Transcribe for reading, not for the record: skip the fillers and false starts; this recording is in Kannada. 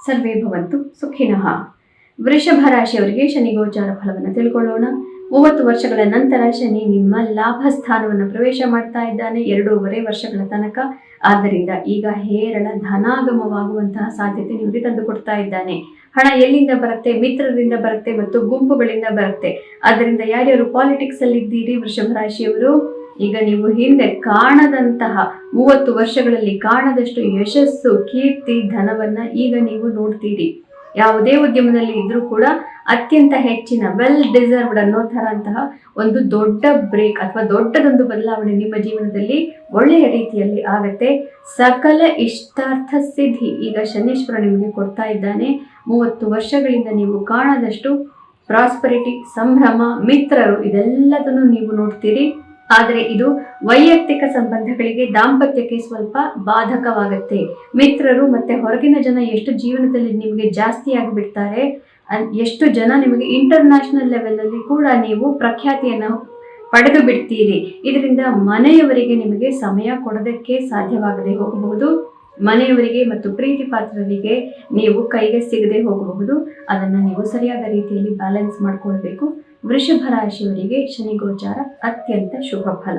ಸರ್ವೇ ಭವಂತು ಸುಖಿನಃ. ವೃಷಭ ರಾಶಿಯವರಿಗೆ ಶನಿ ಗೋಚಾರ ಫಲವನ್ನು ತಿಳ್ಕೊಳ್ಳೋಣ. 30 ವರ್ಷಗಳ ನಂತರ ಶನಿ ನಿಮ್ಮ ಲಾಭ ಸ್ಥಾನವನ್ನು ಪ್ರವೇಶ ಮಾಡ್ತಾ ಇದ್ದಾನೆ 2.5 ವರ್ಷಗಳ ತನಕ. ಆದ್ದರಿಂದ ಈಗ ಹೇರಳ ಧನಾಗಮವಾಗುವಂತಹ ಸಾಧ್ಯತೆ ನಿಮಗೆ ತಂದು ಕೊಡ್ತಾ ಇದ್ದಾನೆ. ಹಣ ಎಲ್ಲಿಂದ ಬರುತ್ತೆ? ಮಿತ್ರರಿಂದ ಬರುತ್ತೆ ಮತ್ತು ಗುಂಪುಗಳಿಂದ ಬರುತ್ತೆ. ಆದ್ದರಿಂದ ಯಾರ್ಯಾರು ಪಾಲಿಟಿಕ್ಸ್ ಅಲ್ಲಿ ಇದ್ದೀರಿ ವೃಷಭ ರಾಶಿಯವರು, ಈಗ ನೀವು ಹಿಂದೆ ಕಾಣದಂತಹ 30 ವರ್ಷಗಳಲ್ಲಿ ಕಾಣದಷ್ಟು ಯಶಸ್ಸು, ಕೀರ್ತಿ, ಧನವನ್ನ ಈಗ ನೀವು ನೋಡ್ತೀರಿ. ಯಾವುದೇ ಉದ್ಯಮದಲ್ಲಿ ಇದ್ರೂ ಕೂಡ ಅತ್ಯಂತ ಹೆಚ್ಚಿನ ವೆಲ್ ಡಿಸರ್ವ್ಡ್ ಅನ್ನೋ ತರಂತಹ ಒಂದು ದೊಡ್ಡ ಬ್ರೇಕ್ ಅಥವಾ ದೊಡ್ಡದೊಂದು ಬದಲಾವಣೆ ನಿಮ್ಮ ಜೀವನದಲ್ಲಿ ಒಳ್ಳೆಯ ರೀತಿಯಲ್ಲಿ ಆಗತ್ತೆ. ಸಕಲ ಇಷ್ಟಾರ್ಥ ಸಿದ್ಧಿ ಈಗ ಶನೀಶ್ವರ ನಿಮಗೆ ಕೊಡ್ತಾ ಇದ್ದಾನೆ. 30 ವರ್ಷಗಳಿಂದ ನೀವು ಕಾಣದಷ್ಟು ಪ್ರಾಸ್ಪರಿಟಿ, ಸಂಭ್ರಮ, ಮಿತ್ರರು ಇದೆಲ್ಲದನ್ನು ನೀವು ನೋಡ್ತೀರಿ. ಆದರೆ ಇದು ವೈಯಕ್ತಿಕ ಸಂಬಂಧಗಳಿಗೆ, ದಾಂಪತ್ಯಕ್ಕೆ ಸ್ವಲ್ಪ ಬಾಧಕವಾಗುತ್ತೆ. ಮಿತ್ರರು ಮತ್ತೆ ಹೊರಗಿನ ಜನ ಎಷ್ಟು ಜೀವನದಲ್ಲಿ ನಿಮಗೆ ಜಾಸ್ತಿ ಆಗಿಬಿಡ್ತಾರೆ, ಎಷ್ಟು ಜನ ನಿಮಗೆ ಇಂಟರ್ನ್ಯಾಷನಲ್ ಲೆವೆಲ್ ಅಲ್ಲಿ ಕೂಡ ನೀವು ಪ್ರಖ್ಯಾತಿಯನ್ನು ಪಡೆದು ಬಿಡ್ತೀರಿ. ಇದರಿಂದ ಮನೆಯವರಿಗೆ ನಿಮಗೆ ಸಮಯ ಕೊಡೋದಕ್ಕೆ ಸಾಧ್ಯವಾಗದೆ ಹೋಗಬಹುದು. ಮನೆಯವರಿಗೆ ಮತ್ತು ಪ್ರೀತಿ ಪಾತ್ರರಿಗೆ ನೀವು ಕೈಗೆ ಸಿಗದೆ ಹೋಗಬಹುದು. ಅದನ್ನು ನೀವು ಸರಿಯಾದ ರೀತಿಯಲ್ಲಿ ಬ್ಯಾಲೆನ್ಸ್ ಮಾಡ್ಕೊಳ್ಬೇಕು. ವೃಷಭ ರಾಶಿಯವರಿಗೆ ಶನಿ ಗೋಚಾರ ಅತ್ಯಂತ ಶುಭ ಫಲ.